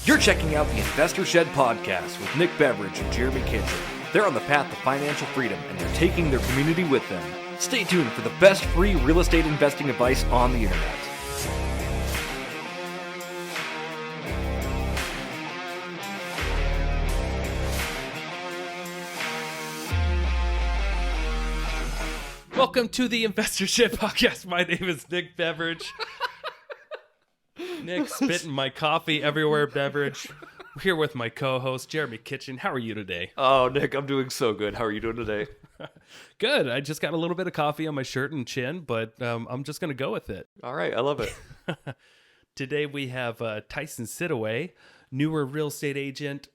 You're checking out the Investor Shed podcast with Nick Beveridge and Jeremy Kitchen. They're on the path to financial freedom and they're taking their community with them. Stay tuned for the best free real estate investing advice on the internet. Welcome to the Investor Shed podcast. My name is Nick Beveridge. Nick spitting my coffee everywhere, Beveridge. We're here with my co-host, Jeremy Kitchen. How are you today? Oh, Nick, I'm doing so good. How are you doing today? Good. I just got a little bit of coffee on my shirt and chin, but I'm just going to go with it. All right, I love it. Today we have Tyson Siddoway, newer real estate agent,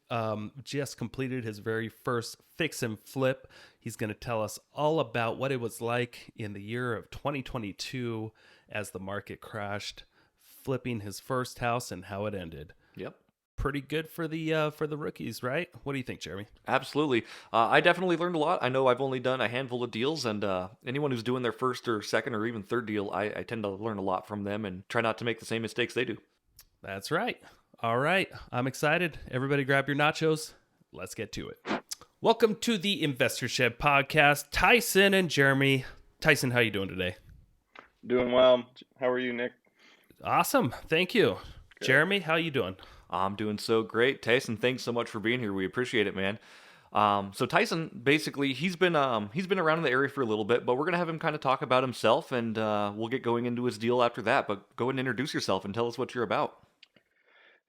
just completed his very first fix and flip. He's going to tell us all about what it was like in the year of 2022 as the market crashed, flipping his first house and how it ended. Yep. Pretty good for the rookies, right? What do you think, Jeremy? Absolutely. I definitely learned a lot. I know I've only done a handful of deals, and anyone who's doing their first or second or even third deal, I tend to learn a lot from them and try not to make the same mistakes they do. That's right. All right. I'm excited. Everybody grab your nachos. Let's get to it. Welcome to the Investor Shed podcast. Tyson and Jeremy. Tyson, how you doing today? Doing well. How are you, Nick? Awesome. Thank you. Good. Jeremy, how you doing? I'm doing so great. Tyson, thanks so much for being here. We appreciate it, man. So Tyson, basically, he's been around in the area for a little bit, but we're going to have him kind of talk about himself, and we'll get going into his deal after that. But go ahead and introduce yourself and tell us what you're about.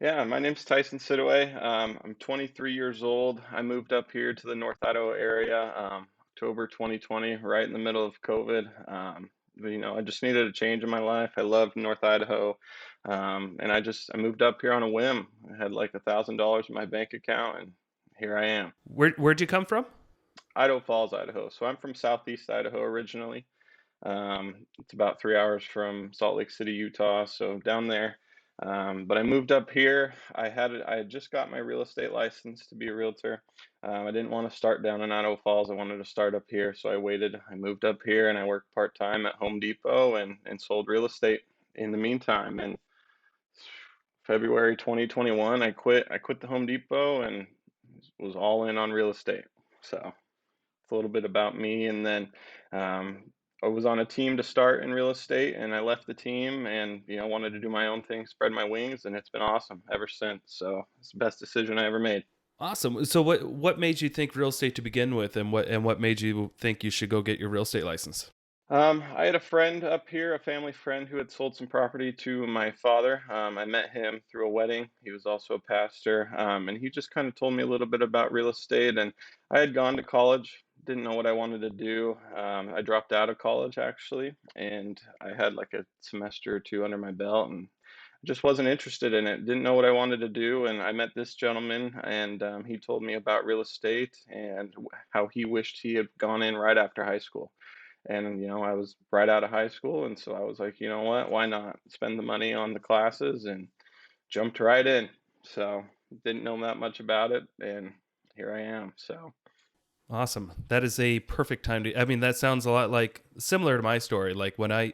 Yeah, my name's Tyson Siddoway. I'm 23 years old. I moved up here to the North Idaho area October 2020, right in the middle of COVID. But, I just needed a change in my life. I loved North Idaho, and I moved up here on a whim. I had like $1,000 in my bank account, and here I am. Where'd you come from? Idaho Falls, Idaho. So I'm from Southeast Idaho originally. It's about 3 hours from Salt Lake City, Utah. So down there. But I moved up here. I had just got my real estate license to be a realtor. I didn't want to start down in Idaho Falls. I wanted to start up here. So I waited. I moved up here and I worked part-time at Home Depot and sold real estate in the meantime. And February 2021, I quit the Home Depot and was all in on real estate. So it's a little bit about me. And then I was on a team to start in real estate, and I left the team and, wanted to do my own thing, spread my wings, and it's been awesome ever since. So it's the best decision I ever made. Awesome. So what made you think real estate to begin with, and what made you think you should go get your real estate license? I had a friend up here, a family friend who had sold some property to my father. I met him through a wedding. He was also a pastor, and he just kind of told me a little bit about real estate. And I had gone to college, didn't know what I wanted to do. I dropped out of college actually, and I had like a semester or two under my belt, and just wasn't interested in it. Didn't know what I wanted to do, and I met this gentleman, and he told me about real estate and how he wished he had gone in right after high school. And, I was right out of high school. And so I was like, you know what, why not spend the money on the classes, and jumped right in. So didn't know that much about it. And here I am. So. Awesome. That is a perfect time that sounds a lot like similar to my story. Like when I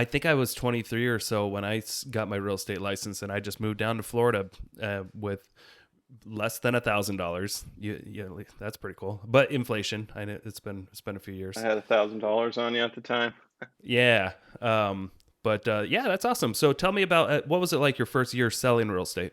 think I was 23 or so when I got my real estate license, and I just moved down to Florida with less than $1,000. That's pretty cool. But inflation, I know it's been a few years. I had $1,000 on you at the time. Yeah. But that's awesome. So tell me about what was it like your first year selling real estate?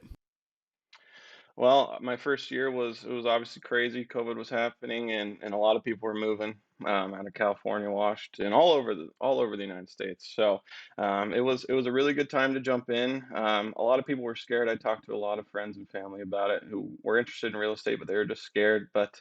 Well, my first year was obviously crazy. COVID was happening, and a lot of people were moving out of California, Washington, all over the United States. So it was a really good time to jump in. A lot of people were scared. I talked to a lot of friends and family about it who were interested in real estate, but they were just scared. But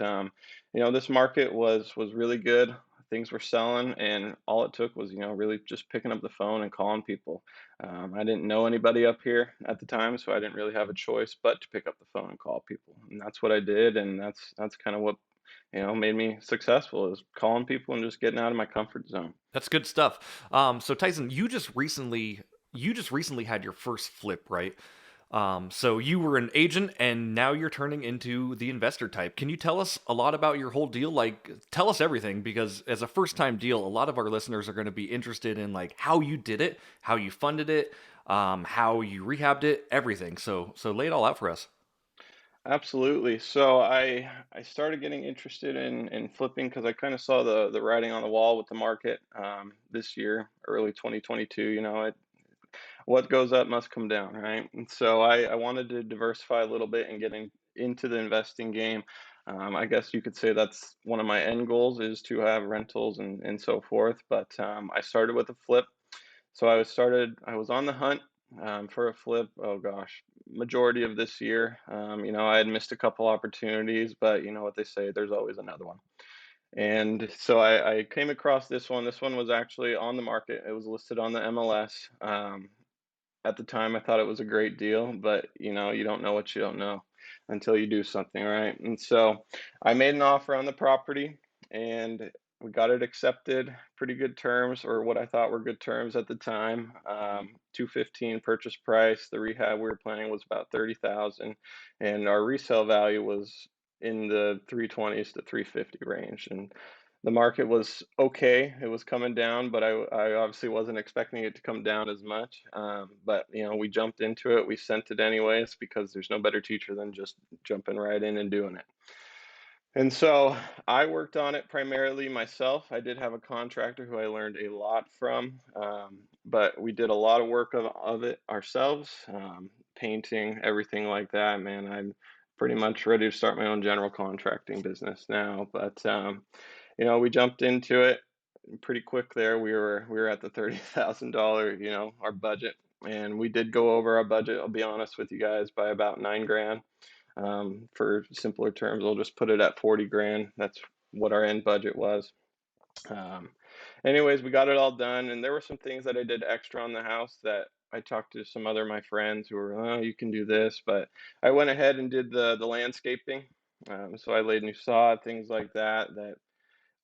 this market was really good. Things were selling, and all it took was, really just picking up the phone and calling people. I didn't know anybody up here at the time, so I didn't really have a choice but to pick up the phone and call people. And that's what I did, and that's kind of what, made me successful, is calling people and just getting out of my comfort zone. That's good stuff. So Tyson, you just recently had your first flip, right? So you were an agent and now you're turning into the investor type. Can you tell us a lot about your whole deal? Like, tell us everything, because as a first time deal, a lot of our listeners are going to be interested in like how you did it, how you funded it, how you rehabbed it, everything. So lay it all out for us. Absolutely. So I started getting interested in flipping because I kind of saw the writing on the wall with the market this year, early 2022. What goes up must come down, right? And so I wanted to diversify a little bit and into the investing game. I guess you could say that's one of my end goals is to have rentals and so forth. But I started with a flip. So I was on the hunt for a flip. Oh gosh, majority of this year. I had missed a couple opportunities, but you know what they say, there's always another one. And so I came across this one. This one was actually on the market. It was listed on the MLS. At the time, I thought it was a great deal, but you don't know what you don't know until you do something, right? And so I made an offer on the property and we got it accepted, pretty good terms, or what I thought were good terms at the time. 215 purchase price. The rehab we were planning was about 30,000, and our resale value was in the 320s to 350 range. And the market was okay. It was coming down, but I obviously wasn't expecting it to come down as much. But we jumped into it. We sent it anyways because there's no better teacher than just jumping right in and doing it. And so I worked on it primarily myself. I did have a contractor who I learned a lot from, but we did a lot of work of it ourselves, painting, everything like that. Man, I'm pretty much ready to start my own general contracting business now. But we jumped into it pretty quick there. We were at the $30,000, our budget, and we did go over our budget. I'll be honest with you guys by about 9 grand. For simpler terms, I'll just put it at 40 grand. That's what our end budget was. Um, Anyways, we got it all done, and there were some things that I did extra on the house that I talked to some other my friends who were, oh, you can do this, but I went ahead and did the landscaping. So I laid new sod, things like that, that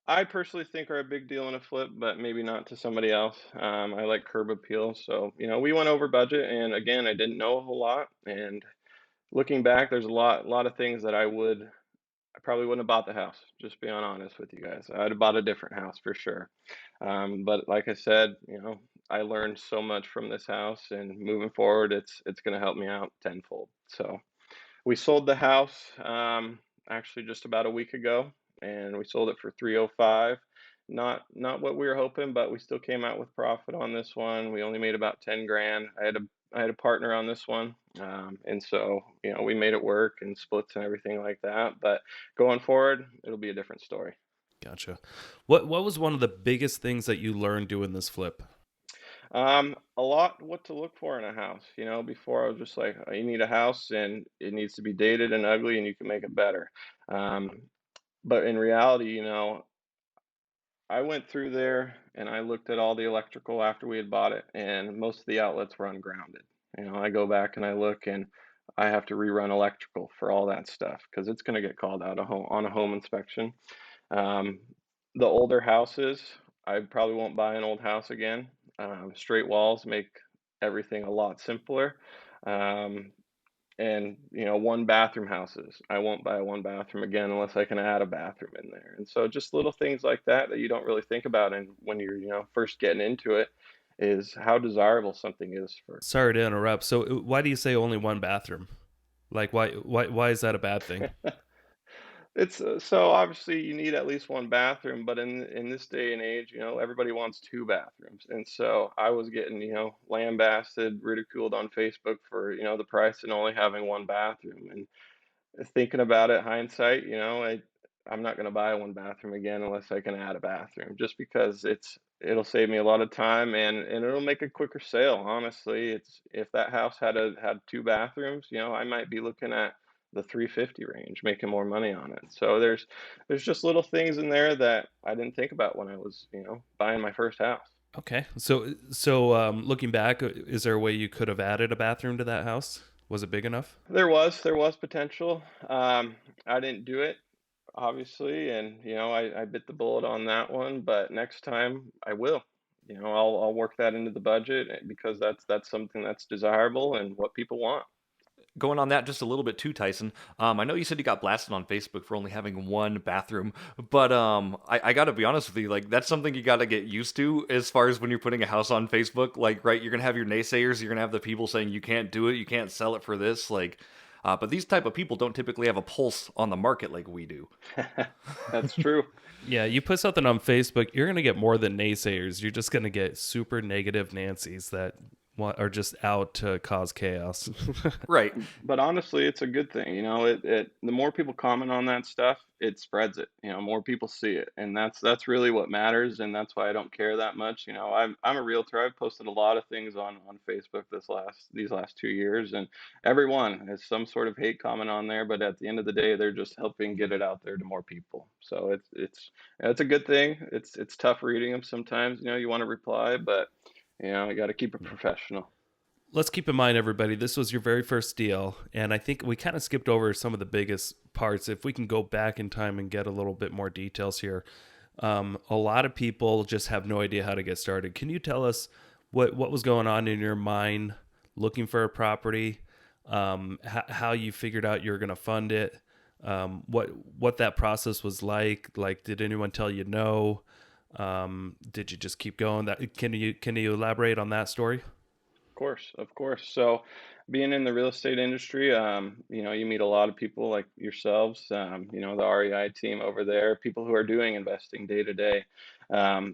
I personally think are a big deal in a flip, but maybe not to somebody else. I like curb appeal, so we went over budget, and again, I didn't know a whole lot. And looking back, there's a lot of things that I probably wouldn't have bought the house. Just being honest with you guys, I'd have bought a different house for sure. But like I said, I learned so much from this house, and moving forward, it's going to help me out tenfold. So we sold the house actually just about a week ago, and we sold it for 305. Not what we were hoping, but we still came out with profit on this one. We only made about 10 grand. I had a partner on this one, and so we made it work and splits and everything like that. But going forward, it'll be a different story. Gotcha. What was one of the biggest things that you learned doing this flip? A lot what to look for in a house. Before I was just like, oh, you need a house and it needs to be dated and ugly and you can make it better. Um, but in reality, I went through there and I looked at all the electrical after we had bought it, and most of the outlets were ungrounded. I go back and I look and I have to rerun electrical for all that stuff because it's going to get called out on a home inspection. Um, the older houses, I probably won't buy an old house again. Straight walls make everything a lot simpler. Um, and one bathroom houses, I won't buy a one bathroom again unless I can add a bathroom in there. And so just little things like that that you don't really think about, and when you're first getting into it, is how desirable something is for. Sorry to interrupt. So why do you say only one bathroom? Like why is that a bad thing? It's so obviously you need at least one bathroom, but in this day and age, everybody wants two bathrooms. And so I was getting, lambasted, ridiculed on Facebook for, the price and only having one bathroom. And thinking about it, hindsight, I'm not going to buy one bathroom again unless I can add a bathroom, just because it'll save me a lot of time, and it'll make a quicker sale. Honestly, it's if that house had two bathrooms, I might be looking at the 350 range, making more money on it. So there's just little things in there that I didn't think about when I was, buying my first house. Okay. Looking back, is there a way you could have added a bathroom to that house? Was it big enough? There was potential. I didn't do it, obviously, and I bit the bullet on that one. But next time I will. I'll work that into the budget because that's something that's desirable and what people want. going on that just a little bit too, Tyson. I know you said you got blasted on Facebook for only having one bathroom, but I got to be honest with you, like that's something you got to get used to as far as when you're putting a house on Facebook. Like, right, you're gonna have your naysayers, you're gonna have the people saying you can't do it, you can't sell it for this, like. But these type of people don't typically have a pulse on the market like we do. That's true. Yeah, you put something on Facebook, you're going to get more than naysayers. You're just going to get super negative Nancy's that are just out to cause chaos. Right. But honestly, it's a good thing. It the more people comment on that stuff, it spreads it. More people see it, and that's really what matters. And that's why I don't care that much. I'm a realtor. I've posted a lot of things on Facebook these last 2 years, and everyone has some sort of hate comment on there. But at the end of the day, they're just helping get it out there to more people. So it's a good thing. It's tough reading them sometimes. You want to reply, but you got to keep it professional. Let's keep in mind, everybody, this was your very first deal. And I think we kind of skipped over some of the biggest parts. If we can go back in time and get a little bit more details here. A lot of people just have no idea how to get started. Can you tell us what was going on in your mind looking for a property, how you figured out you were going to fund it, what that process was like? Like, did anyone tell you no? Did you just keep going? That can you elaborate on that story? Course, of course. So, being in the real estate industry, you meet a lot of people like yourselves, the REI team over there, people who are doing investing day to day.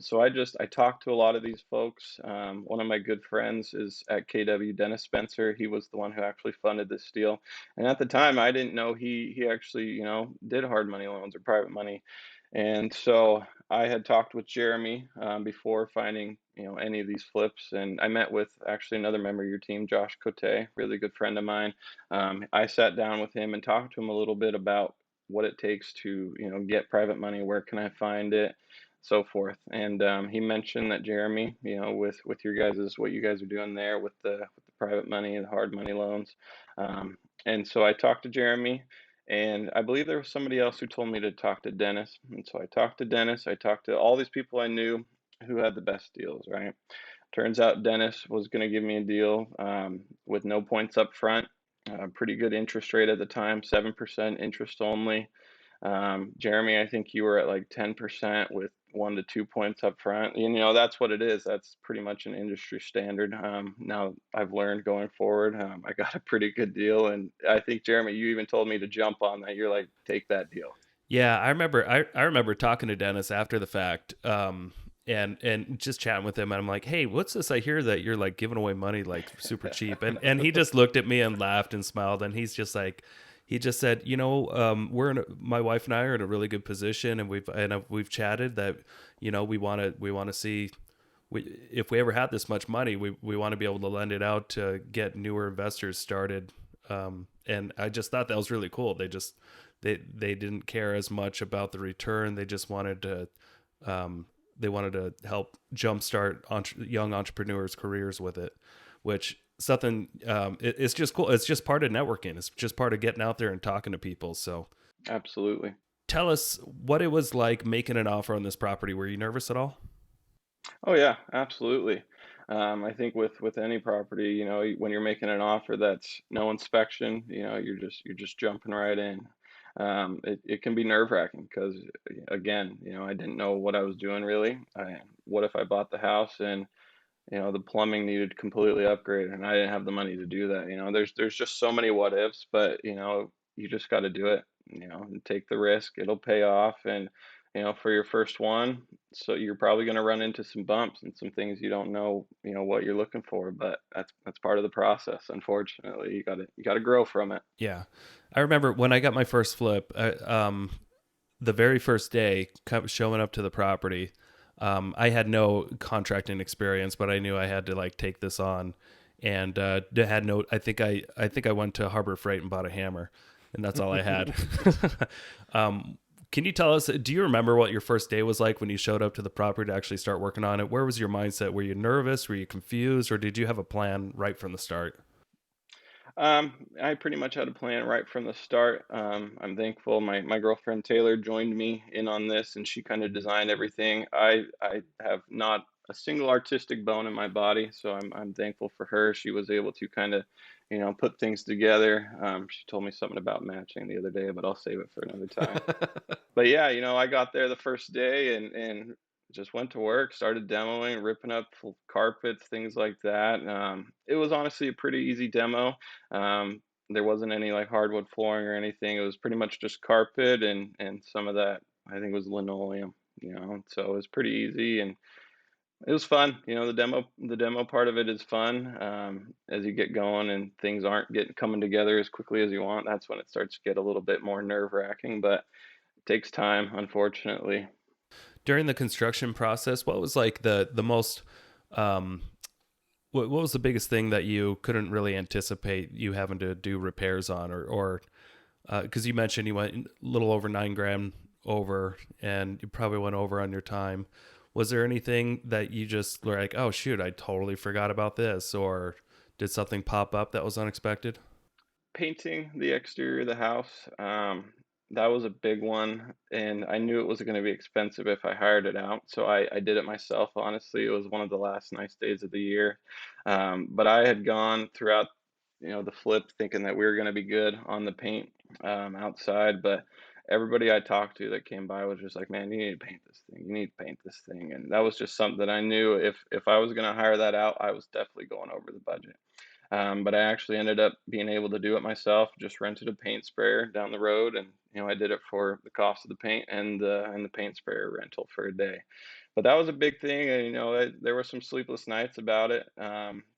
So I talked to a lot of these folks. One of my good friends is at KW, Dennis Spencer. He was the one who actually funded this deal, and at the time, I didn't know he actually did hard money loans or private money. And so I had talked with Jeremy before finding any of these flips, and I met with actually another member of your team, Josh Cote, really good friend of mine. I sat down with him and talked to him a little bit about what it takes to get private money, where can I find it, so forth. And he mentioned that Jeremy, with your guys' what you guys are doing there with the private money, the hard money loans. Um, and so I talked to Jeremy. And I believe there was somebody else who told me to talk to Dennis. And so I talked to Dennis. I talked to all these people I knew who had the best deals, right? Turns out Dennis was going to give me a deal with no points up front, pretty good interest rate at the time, 7% interest only. Jeremy, I think you were at like 10% with 1 to 2 points up front. That's what it is. That's pretty much an industry standard. Now I've learned going forward, I got a pretty good deal. And I think, Jeremy, you even told me to jump on that. You're like, take that deal. Yeah, I remember. I remember talking to Dennis after the fact, and just chatting with him. And I'm like, "Hey, what's this? I hear that you're like giving away money like super cheap." And he just looked at me and laughed and smiled. And he's just like, he just said, my wife and I are in a really good position, and we've chatted that, we want to see. If we ever had this much money, we want to be able to lend it out to get newer investors started. And I just thought that was really cool. They didn't care as much about the return. They just wanted to help jumpstart young entrepreneurs' careers with it, which something it's just cool. It's just part of networking. It's just part of getting out there and talking to people. So Absolutely. tell us what it was like making an offer on this property. Were you nervous at all? Oh yeah, absolutely. I think with any property, when you're making an offer that's no inspection, you're just jumping right in. It can be nerve-wracking because again, I didn't know what I was doing really. What if I bought the house and the plumbing needed completely upgraded and I didn't have the money to do that? There's just so many what ifs, but you just got to do it, and take the risk. It'll pay off, and for your first one, so you're probably going to run into some bumps and some things you don't know, what you're looking for, but that's part of the process. Unfortunately, you got to grow from it. Yeah, I remember when I got my first flip. The very first day showing up to the property, I had no contracting experience, but I knew I had to like take this on, and had no. I think I went to Harbor Freight and bought a hammer, and that's all I had. Can you tell us? Do you remember what your first day was like when you showed up to the property to actually start working on it? Where was your mindset? Were you nervous? Were you confused, or did you have a plan right from the start? I pretty much had a plan right from the start. I'm thankful my girlfriend Taylor joined me in on this, and she kind of designed everything. I have not a single artistic bone in my body. So I'm thankful for her. She was able to kind of, put things together. She told me something about matching the other day, but I'll save it for another time. But yeah, I got there the first day and just went to work, started demoing, ripping up carpets, things like that. It was honestly a pretty easy demo. Um, there wasn't any like hardwood flooring or anything. It was pretty much just carpet and some of that I think was linoleum, so it was pretty easy and it was fun. The demo part of it is fun. As you get going and things aren't getting coming together as quickly as you want, that's when it starts to get a little bit more nerve-wracking, but it takes time, unfortunately. During the construction process, what was like the most um, what was the biggest thing that you couldn't really anticipate you having to do repairs on, or because you mentioned you went a little over 9 grand over, and you probably went over on your time. Was there anything that you just were like, oh shoot, I totally forgot about this, or did something pop up that was unexpected? Painting the exterior of the house, that was a big one, and I knew it was going to be expensive if I hired it out, so I did it myself. Honestly, it was one of the last nice days of the year, but I had gone throughout, the flip, thinking that we were going to be good on the paint outside, but everybody I talked to that came by was just like, "Man, you need to paint this thing. You need to paint this thing," and that was just something that I knew if I was going to hire that out, I was definitely going over the budget. But I actually ended up being able to do it myself. Just rented a paint sprayer down the road, and I did it for the cost of the paint and the paint sprayer rental for a day. But that was a big thing, and there were some sleepless nights about it,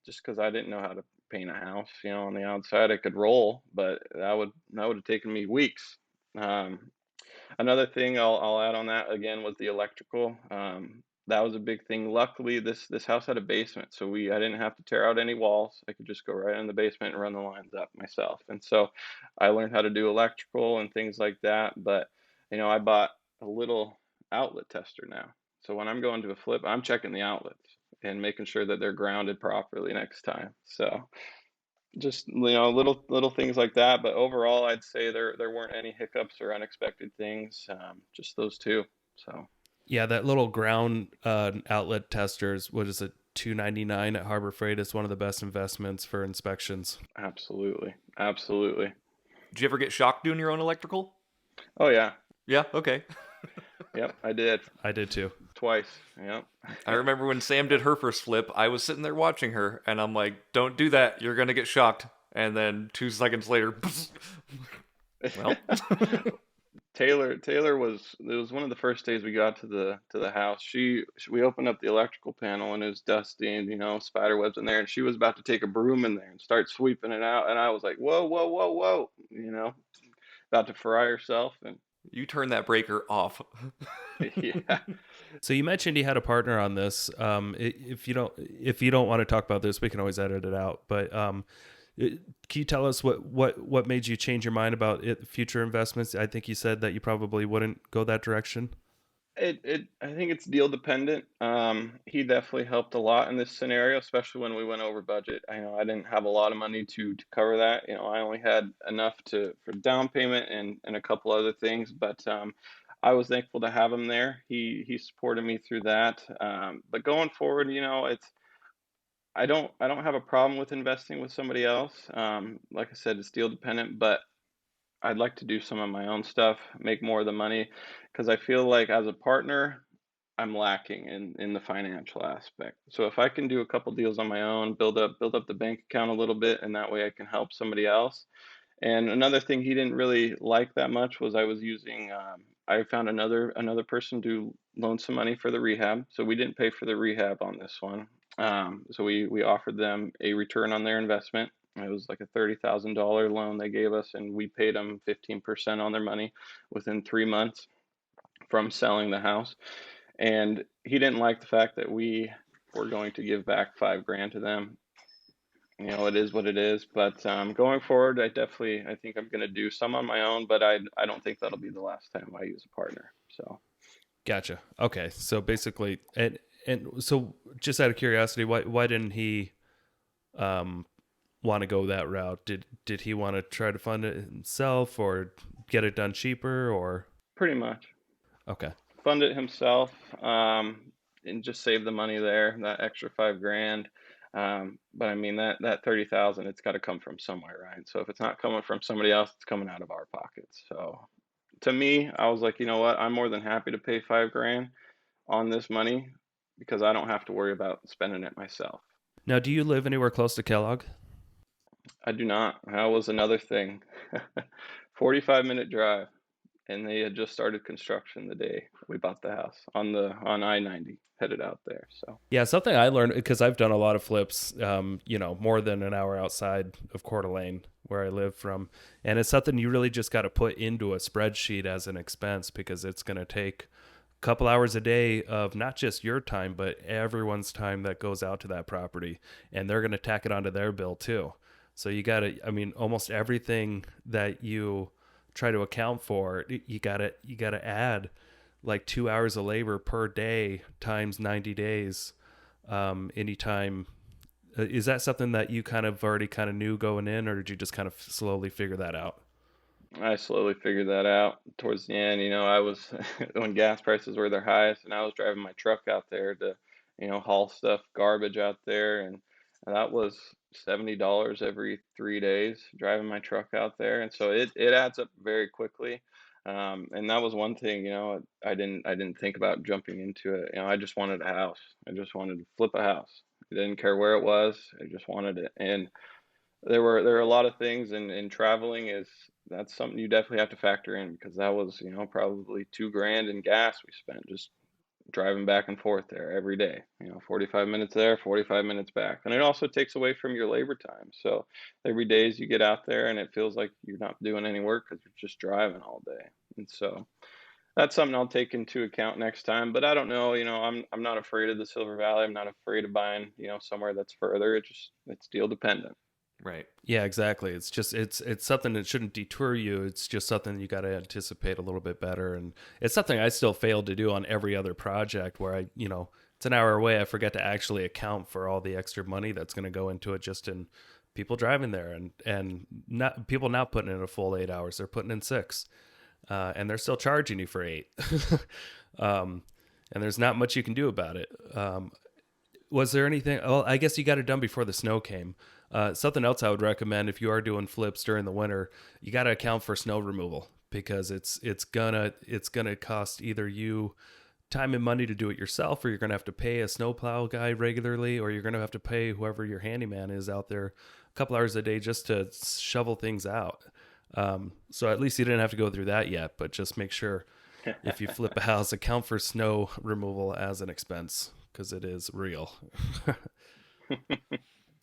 just because I didn't know how to paint a house. On the outside I could roll, but that would have taken me weeks. Um, Another thing I'll add on that again was the electrical. That was a big thing. Luckily, this house had a basement, so I didn't have to tear out any walls. I could just go right in the basement and run the lines up myself. And so I learned how to do electrical and things like that. But I bought a little outlet tester now. So when I'm going to a flip, I'm checking the outlets and making sure that they're grounded properly next time. So just little things like that, but overall I'd say there weren't any hiccups or unexpected things, just those two. So Yeah, that little ground outlet testers. What is it? $2.99 at Harbor Freight is one of the best investments for inspections. absolutely, absolutely. Did you ever get shocked doing your own electrical? Oh yeah. Yeah, okay. Yep, I did I did too. twice. Yep. I remember when Sam did her first flip, I was sitting there watching her, and I'm like, don't do that, you're gonna get shocked. And then 2 seconds later, well, Taylor was it was one of the first days we got to the house. We opened up the electrical panel and it was dusty and spider webs in there, and she was about to take a broom in there and start sweeping it out, and I was like, whoa, whoa, whoa, whoa, about to fry herself. And you turn that breaker off. yeah. So you mentioned you had a partner on this. If you don't want to talk about this, we can always edit it out. But can you tell us what made you change your mind about future investments? I think you said that you probably wouldn't go that direction. I think it's deal dependent. He definitely helped a lot in this scenario, especially when we went over budget. I know I didn't have a lot of money to cover that. I only had enough for down payment and a couple other things, but I was thankful to have him there. He supported me through that. But going forward, it's I don't have a problem with investing with somebody else. Like I said, it's deal dependent, but I'd like to do some of my own stuff, make more of the money, because I feel like as a partner, I'm lacking in the financial aspect. So if I can do a couple deals on my own, build up the bank account a little bit, and that way I can help somebody else. And another thing he didn't really like that much was I was using. I found another person to loan some money for the rehab, so we didn't pay for the rehab on this one. So we offered them a return on their investment. It was like a $30,000 loan they gave us, and we paid them 15% on their money within 3 months from selling the house. And he didn't like the fact that we were going to give back 5 grand to them. It is what it is. But going forward, I think I'm going to do some on my own, but I don't think that'll be the last time I use a partner. So Gotcha. Okay, so basically, and so just out of curiosity, why didn't he want to go that route? Did he want to try to fund it himself or get it done cheaper or? pretty much Okay. fund it himself. and just save the money there, that extra 5 grand. But I mean that 30,000, it's got to come from somewhere, right? So if it's not coming from somebody else, it's coming out of our pockets. So to me, I was like, you know what? I'm more than happy to pay 5 grand on this money because I don't have to worry about spending it myself. Now, do you live anywhere close to Kellogg? I do not. That was another thing. 45-minute drive, and they had just started construction the day we bought the house on I-90 headed out there. So Yeah, something I learned because I've done a lot of flips, more than an hour outside of Coeur d'Alene, where I live from. And it's something you really just got to put into a spreadsheet as an expense because it's going to take a couple hours a day of not just your time, but everyone's time that goes out to that property. And they're going to tack it onto their bill too. So you got to, I mean, almost everything that you try to account for, you got to add like 2 hours of labor per day times 90 days. Anytime. Is that something that you kind of already kind of knew going in, or did you just kind of slowly figure that out? I slowly figured that out towards the end. I was when gas prices were their highest, and I was driving my truck out there to, haul stuff, garbage out there, and that was $70 every 3 days driving my truck out there, and so it adds up very quickly. And that was one thing, I didn't think about jumping into it. I just wanted a house. I just wanted to flip a house. I didn't care where it was. I just wanted it, and there were a lot of things, and traveling is that's something you definitely have to factor in because that was, probably 2 grand in gas we spent just driving back and forth there every day. 45 minutes there, 45 minutes back. And it also takes away from your labor time. So every days you get out there and it feels like you're not doing any work because you're just driving all day. And so that's something I'll take into account next time. But I don't know, I'm not afraid of the Silver Valley. I'm not afraid of buying, somewhere that's further. It's deal dependent. Right. Yeah, exactly. It's just it's something that shouldn't deter you. It's just something you got to anticipate a little bit better, and it's something I still fail to do on every other project where it's an hour away. I forget to actually account for all the extra money that's going to go into it just in people driving there and not people not putting in a full 8 hours. They're putting in six, and they're still charging you for eight. um, and there's not much you can do about it. Was there anything? Well, I guess you got it done before the snow came. Something else I would recommend if you are doing flips during the winter, you got to account for snow removal because it's gonna cost either you time and money to do it yourself, or you're gonna have to pay a snowplow guy regularly, or you're gonna have to pay whoever your handyman is out there a couple hours a day just to shovel things out. So at least you didn't have to go through that yet, but just make sure if you flip a house, account for snow removal as an expense because it is real.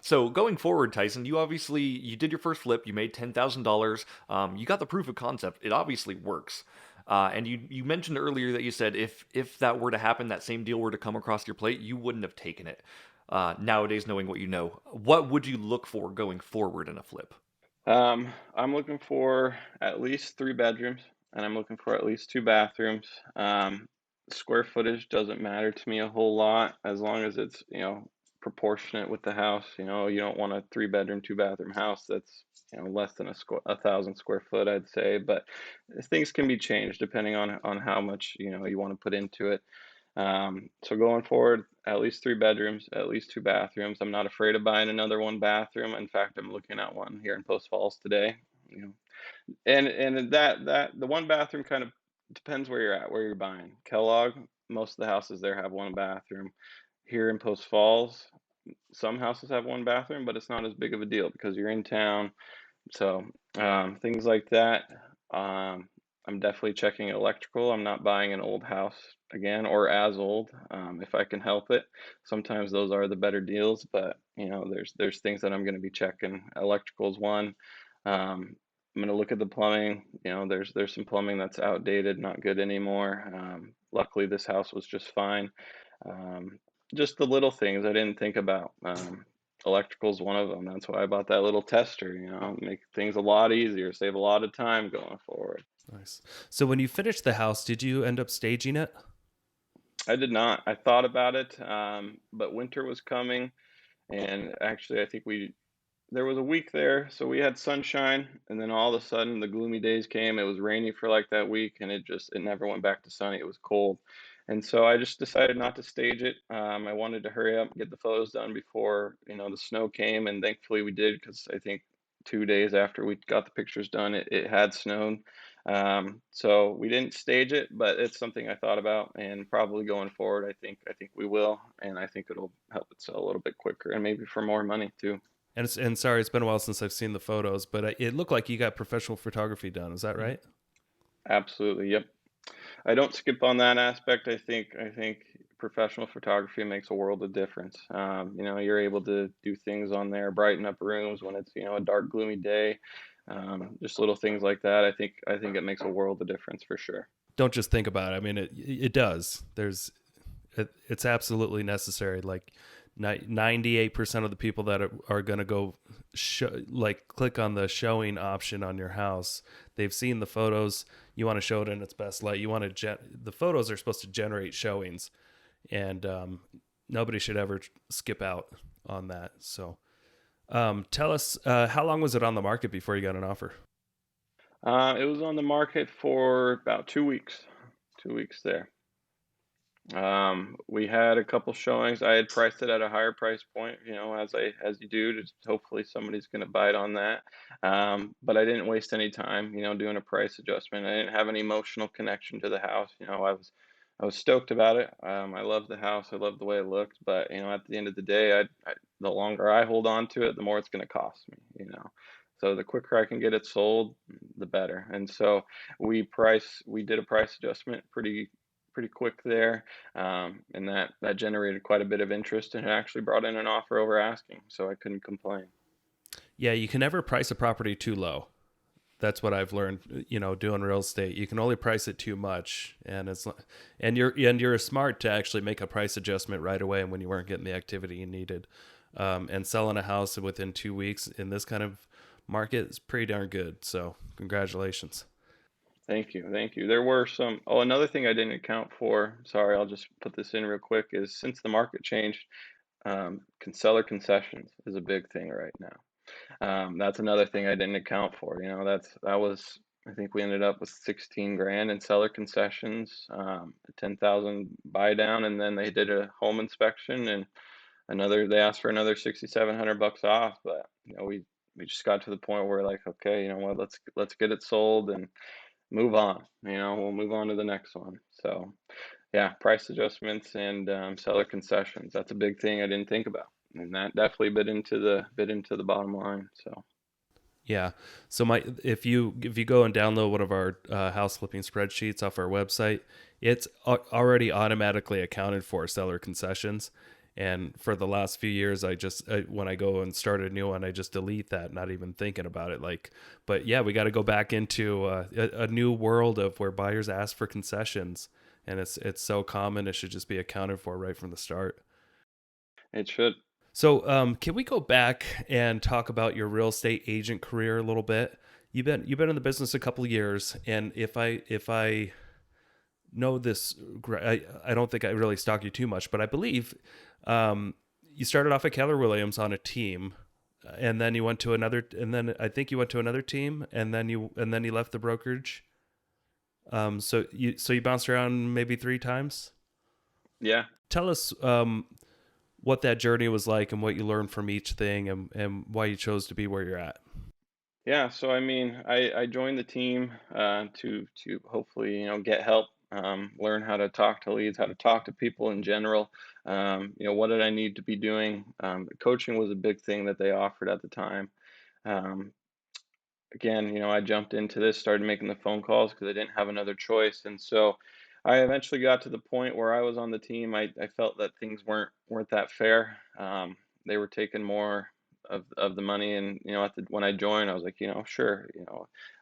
So going forward, Tyson, you did your first flip. You made $10,000. You got the proof of concept. It obviously works. And you mentioned earlier that you said if that were to happen, that same deal were to come across your plate, you wouldn't have taken it. Nowadays, knowing what you know, what would you look for going forward in a flip? I'm looking for at least 3 bedrooms, and I'm looking for at least 2 bathrooms. Square footage doesn't matter to me a whole lot as long as it's, proportionate with the house. You don't want a 3 bedroom, 2 bathroom house that's, less than 1,000 square foot, I'd say. But things can be changed depending on how much, you want to put into it. So going forward, at least 3 bedrooms, at least 2 bathrooms. I'm not afraid of buying another 1 bathroom. In fact, I'm looking at one here in Post Falls today. You know, and that the 1 bathroom kind of depends where you're at, where you're buying. Kellogg, most of the houses there have 1 bathroom. Here in Post Falls, some houses have 1 bathroom, but it's not as big of a deal because you're in town. So things like that. Um, I'm definitely checking electrical. I'm not buying an old house again or as old if I can help it. Sometimes those are the better deals, but there's things that I'm going to be checking. Electrical is one. I'm going to look at the plumbing. There's some plumbing that's outdated, not good anymore. Luckily, this house was just fine. Um, just the little things I didn't think about. Electrical is one of them. That's why I bought that little tester, make things a lot easier, save a lot of time going forward. Nice. So when you finished the house, did you end up staging it? I did not. I thought about it, but winter was coming, and actually, I think there was a week there, so we had sunshine, and then all of a sudden the gloomy days came. It was rainy for like that week, and it never went back to sunny. It was cold, And so I just decided not to stage it. I wanted to hurry up and get the photos done before, the snow came, and thankfully we did, because I think 2 days after we got the pictures done, it had snowed. So we didn't stage it, but it's something I thought about, and probably going forward, I think we will, and I think it'll help it sell a little bit quicker, and maybe for more money too. And sorry, it's been a while since I've seen the photos, but it looked like you got professional photography done. Is that right? Absolutely, yep. I don't skip on that aspect. I think professional photography makes a world of difference. You're able to do things on there, brighten up rooms when it's a dark, gloomy day. Just little things like that. I think it makes a world of difference for sure. Don't just think about it. I mean, it does. It's absolutely necessary. Like 98% of the people that are going to go click on the showing option on your house, they've seen the photos. You want to show it in its best light. You want to the photos are supposed to generate showings, and nobody should ever skip out on that. So, tell us, how long was it on the market before you got an offer? It was on the market for about 2 weeks. 2 weeks there. We had a couple showings. I had priced it at a higher price point, as you do, to hopefully somebody's going to bite on that. But I didn't waste any time, doing a price adjustment. I didn't have any emotional connection to the house. I was stoked about it. I love the house. I love the way it looked. But at the end of the day, the longer I hold on to it, the more it's going to cost me. So the quicker I can get it sold, the better. And so we did a price adjustment pretty quick there, and that generated quite a bit of interest, and it actually brought in an offer over asking, so I couldn't complain. Yeah, you can never price a property too low. That's what I've learned, doing real estate. You can only price it too much, and you're smart to actually make a price adjustment right away when you weren't getting the activity you needed. And selling a house within 2 weeks in this kind of market is pretty darn good. So congratulations. Thank you. There were some. Oh, another thing I didn't account for. Sorry, I'll just put this in real quick. Is since the market changed, seller concessions is a big thing right now. That's another thing I didn't account for. That was, I think we ended up with 16 grand in seller concessions, 10,000 buy down, and then they did a home inspection, and they asked for another 6,700 bucks off. But we just got to the point where we're like, okay, you know what, let's get it sold and move on. We'll move on to the next one. So yeah, price adjustments and seller concessions. That's a big thing I didn't think about, and that definitely bit into the bottom line. So Yeah. So if you go and download one of our house flipping spreadsheets off our website, it's already automatically accounted for seller concessions. And for the last few years, when I go and start a new one, I just delete that, not even thinking about it. But yeah, we got to go back into a new world of where buyers ask for concessions, and it's so common. It should just be accounted for right from the start. it should. So, can we go back and talk about your real estate agent career a little bit? You've been in the business a couple of years, and if I know this, I don't think I really stalk you too much, but I believe you started off at Keller Williams on a team, and then you went to another, and then I think you went to another team, and then you left the brokerage. So you bounced around maybe 3 times. Yeah. Tell us what that journey was like and what you learned from each thing, and why you chose to be where you're at. Yeah, so I mean, I joined the team to hopefully get help, learn how to talk to leads, how to talk to people in general. What did I need to be doing? Coaching was a big thing that they offered at the time. Um, Again, I jumped into this, started making the phone calls because I didn't have another choice, and so I eventually got to the point where I was on the team. I felt that things weren't that fair. They were taking more of the money, and when I joined, I was like, sure,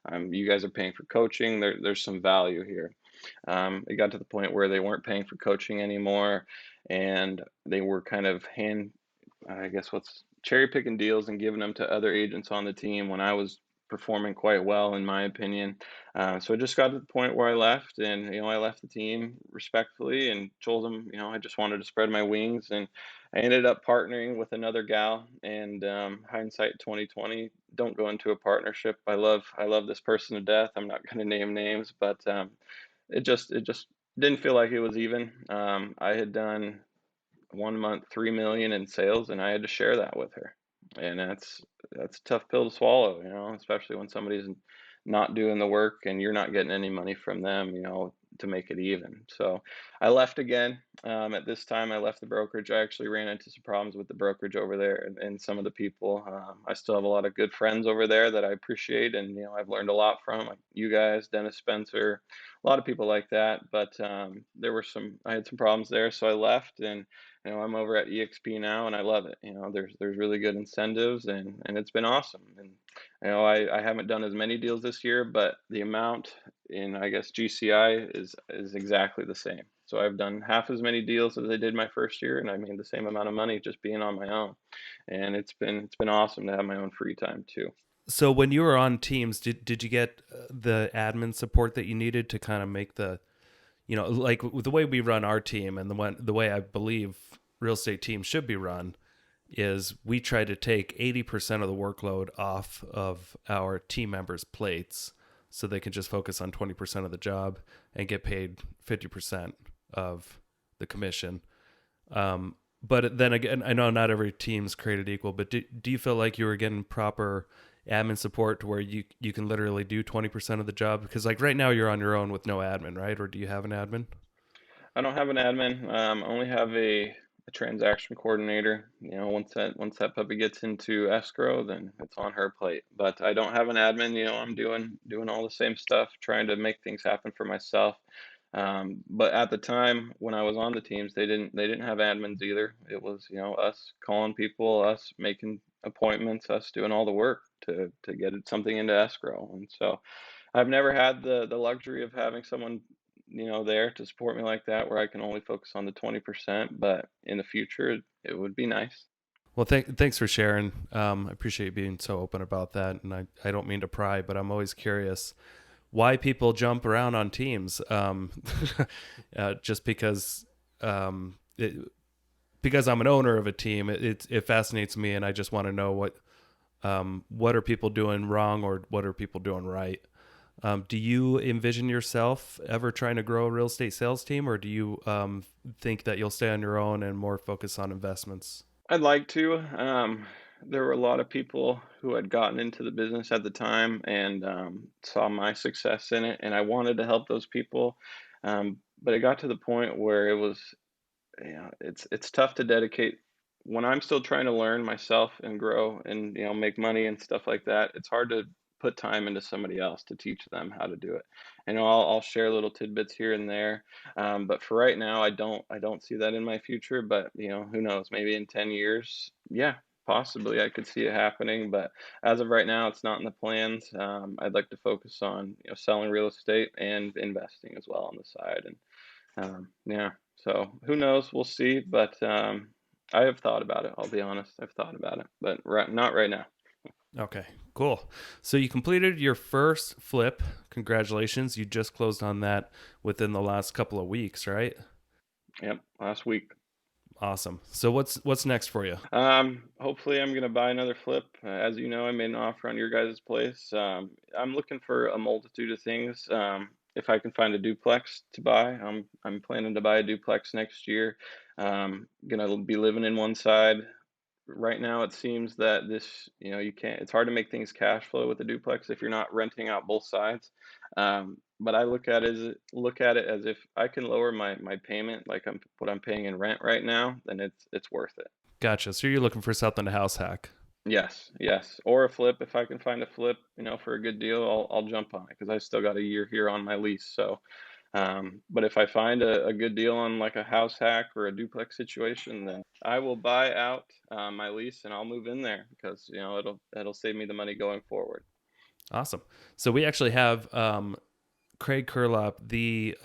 you guys are paying for coaching. There's some value here. It got to the point where they weren't paying for coaching anymore, and they were kind of I guess what's cherry picking deals and giving them to other agents on the team when I was performing quite well, in my opinion. So it just got to the point where I left, and I left the team respectfully and told them, I just wanted to spread my wings, and I ended up partnering with another gal. And hindsight 2020, don't go into a partnership. I love this person to death. I'm not going to name names, but it just Didn't feel like it was even. I had done 1 month 3 million in sales, and I had to share that with her, and that's a tough pill to swallow, especially when somebody's not doing the work and you're not getting any money from them, to make it even. So I left again. At this time, I left the brokerage. I actually ran into some problems with the brokerage over there, and some of the people. I still have a lot of good friends over there that I appreciate, and I've learned a lot from, like you guys, Dennis Spencer, a lot of people like that. But I had some problems there, so I left, and I'm over at EXP now, and I love it. There's really good incentives, and it's been awesome. And I haven't done as many deals this year, but the amount in, I guess, GCI is exactly the same. So I've done half as many deals as I did my first year, and I made the same amount of money just being on my own. And it's been awesome to have my own free time too. So when you were on teams, did you get the admin support that you needed to kind of make the, like the way we run our team and the way I believe real estate teams should be run is we try to take 80% of the workload off of our team members' plates so they can just focus on 20% of the job and get paid 50% of the commission. But then again, I know not every team's created equal, but do you feel like you were getting proper admin support to where you can literally do 20% of the job? Because like right now you're on your own with no admin, right? Or do you have an admin? I don't have an admin. I only have a transaction coordinator. Once that puppy gets into escrow, then it's on her plate. But I don't have an admin. I'm doing all the same stuff, trying to make things happen for myself. But at the time when I was on the teams, they didn't have admins either. It was us calling people, us making appointments, us doing all the work to get something into escrow. And so I've never had the luxury of having someone, there to support me like that, where I can only focus on the 20%. But in the future, it would be nice. Well, thanks for sharing. I appreciate you being so open about that. And I don't mean to pry, but I'm always curious why people jump around on teams. Just because I'm an owner of a team, it fascinates me, and I just want to know what are people doing wrong or what are people doing right. Do you envision yourself ever trying to grow a real estate sales team, or do you think that you'll stay on your own and more focus on investments? I'd like to. There were a lot of people who had gotten into the business at the time and saw my success in it, and I wanted to help those people. But it got to the point where it was, it's tough to dedicate when I'm still trying to learn myself and grow and make money and stuff like that. It's hard to put time into somebody else to teach them how to do it. And I'll share little tidbits here and there, but for right now, I don't see that in my future. But who knows? Maybe in 10 years, yeah, possibly I could see it happening. But as of right now, it's not in the plans. I'd like to focus on selling real estate and investing as well on the side. And yeah, so who knows? We'll see. But I have thought about it. I'll be honest. I've thought about it, but not right now. Okay, cool. So you completed your first flip. Congratulations. You just closed on that within the last couple of weeks, right? Yep, last week. Awesome. So what's next for you? Hopefully I'm gonna buy another flip. As you know, I made an offer on your guys' place. I'm looking for a multitude of things. If I can find a duplex to buy, I'm planning to buy a duplex next year. Gonna be living in one side. Right now, it seems that you can't. It's hard to make things cash flow with a duplex if you're not renting out both sides. But I look at it as if I can lower my payment, like what I'm paying in rent right now, then it's worth it. Gotcha. So you're looking for something to house hack. Yes, yes, or a flip. If I can find a flip, for a good deal, I'll jump on it because I still got a year here on my lease. So, but if I find a good deal on like a house hack or a duplex situation, then I will buy out my lease and I'll move in there because it'll save me the money going forward. Awesome. So we actually have Craig Curlop, the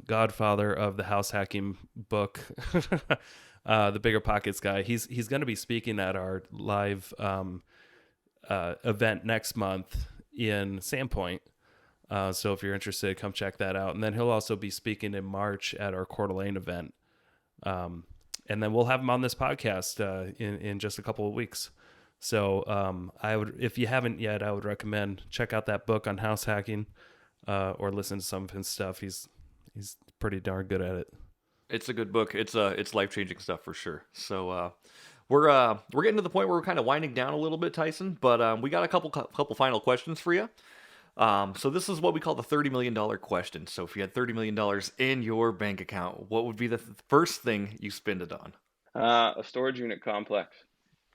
godfather of the house hacking book, the Bigger Pockets guy. He's going to be speaking at our live event next month in Sandpoint. So if you're interested, come check that out. And then he'll also be speaking in March at our Coeur d'Alene event. And then we'll have him on this podcast in just a couple of weeks. So I would, if you haven't yet, I would recommend check out that book on house hacking or listen to some of his stuff. He's pretty darn good at it. It's a good book. It's life changing stuff for sure. So we're getting to the point where we're kind of winding down a little bit, Tyson. But we got a couple final questions for you. So this is what we call the $30 million question. So if you had $30 million in your bank account, what would be the first thing you spend it on? A storage unit complex.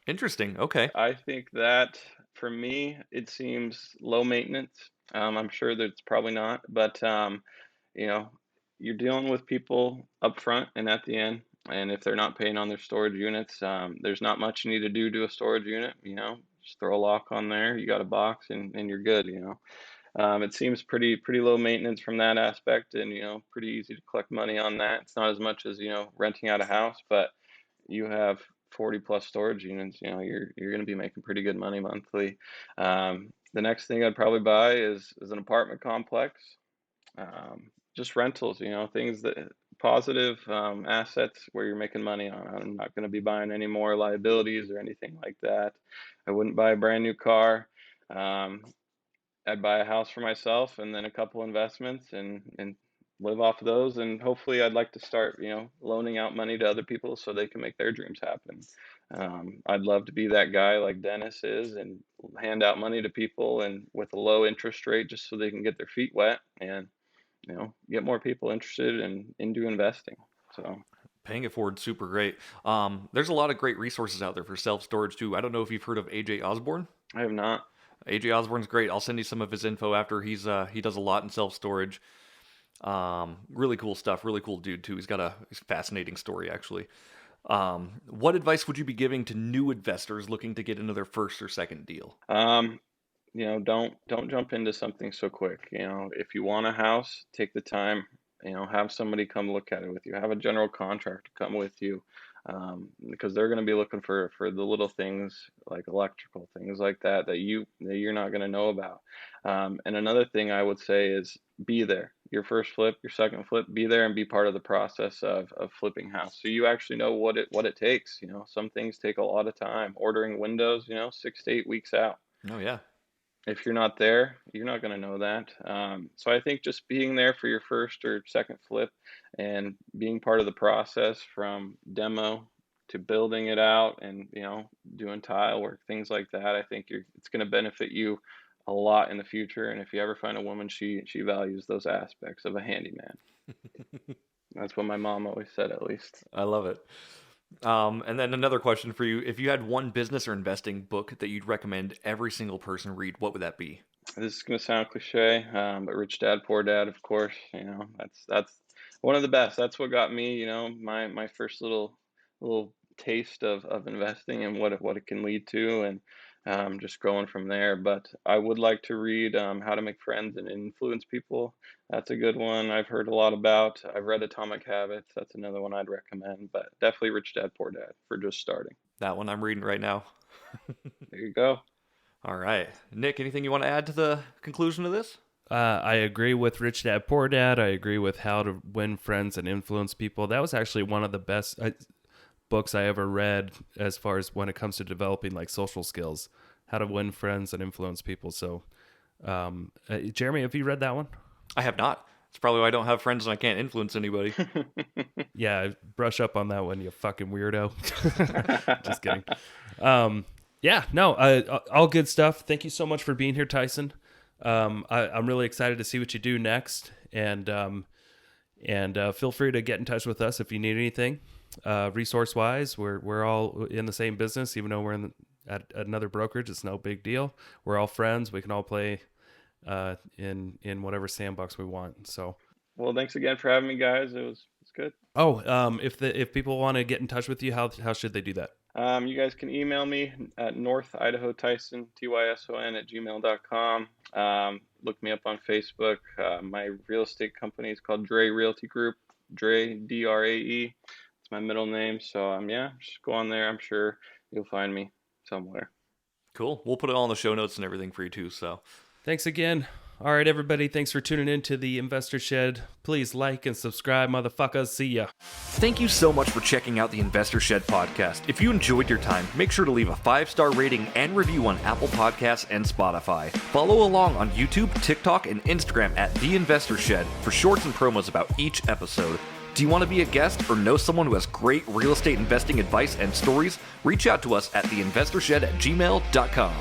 Interesting. Okay. I think that for me, it seems low maintenance. I'm sure that it's probably not, but you know, you're dealing with people up front and at the end, and if they're not paying on their storage units, there's not much you need to do to a storage unit. Just throw a lock on there, you got a box, and you're good. It seems pretty low maintenance from that aspect, and pretty easy to collect money on that. It's not as much as renting out a house, but you have 40 plus storage units, you're going to be making pretty good money monthly. The next thing I'd probably buy is an apartment complex. Just rentals, things that positive assets where you're making money on. I'm not going to be buying any more liabilities or anything like that. I wouldn't buy a brand new car. Um, I'd buy a house for myself and then a couple investments and live off of those. And hopefully I'd like to start, loaning out money to other people so they can make their dreams happen. I'd love to be that guy like Dennis is and hand out money to people and with a low interest rate just so they can get their feet wet and, get more people interested in into investing. So Paying it forward, super great. There's a lot of great resources out there for self storage too. I don't know if you've heard of AJ Osborne. I have not. AJ Osborne's great. I'll send you some of his info after. He does a lot in self storage. Really cool stuff. Really cool dude too. He's got a fascinating story actually. What advice would you be giving to new investors looking to get into their first or second deal? Don't jump into something so quick. If you want a house, take the time. Have somebody come look at it with you. Have a general contractor come with you, because they're going to be looking for the little things like electrical things like that you're not going to know about. And another thing I would say is be there. Your first flip, your second flip, be there and be part of the process of flipping house. So you actually know what it takes. Some things take a lot of time. Ordering windows, 6 to 8 weeks out. Oh yeah. If you're not there, you're not going to know that. So I think just being there for your first or second flip and being part of the process from demo to building it out and doing tile work, things like that. I think it's going to benefit you a lot in the future. And if you ever find a woman, she values those aspects of a handyman. That's what my mom always said, at least. I love it. And then another question for you. If you had one business or investing book that you'd recommend every single person read, what would that be? This is going to sound cliche, but Rich Dad Poor Dad, of course. That's one of the best. That's what got me, my first little taste of investing and what it can lead to, and just growing from there. But I would like to read How to Make Friends and Influence People. That's a good one I've heard a lot about. I've read Atomic Habits. That's another one I'd recommend. But definitely Rich Dad Poor Dad for just starting. That one I'm reading right now. There you go. All right. Nick, anything you want to add to the conclusion of this? I agree with Rich Dad Poor Dad. I agree with How to Win Friends and Influence People. That was actually one of the best books I ever read as far as when it comes to developing like social skills, how to win friends and influence people. So, Jeremy, have you read that one? I have not. It's probably why I don't have friends and I can't influence anybody. Yeah, brush up on that one, you fucking weirdo. Just kidding. Yeah, no, all good stuff. Thank you so much for being here, Tyson. I'm really excited to see what you do next, and feel free to get in touch with us if you need anything. Resource wise, we're all in the same business, even though we're at another brokerage. It's no big deal. We're all friends. We can all play in whatever sandbox we want. So, well, thanks again for having me, guys. It's good. oh, if people want to get in touch with you, how should they do that? You guys can email me at northidahotyson, tyson at gmail.com. Look me up on Facebook. My real estate company is called Dre Realty Group. Dre, Drae. It's my middle name. So yeah, just go on there. I'm sure you'll find me somewhere. Cool. We'll put it all in the show notes and everything for you too. So Thanks again. All right, everybody. Thanks for tuning in to the Investor Shed. Please like and subscribe, motherfuckers. See ya. Thank you so much for checking out the Investor Shed podcast. If you enjoyed your time, make sure to leave a 5-star rating and review on Apple Podcasts and Spotify. Follow along on YouTube, TikTok, and Instagram at The Investor Shed for shorts and promos about each episode. Do you want to be a guest or know someone who has great real estate investing advice and stories? Reach out to us at theinvestorshed@gmail.com.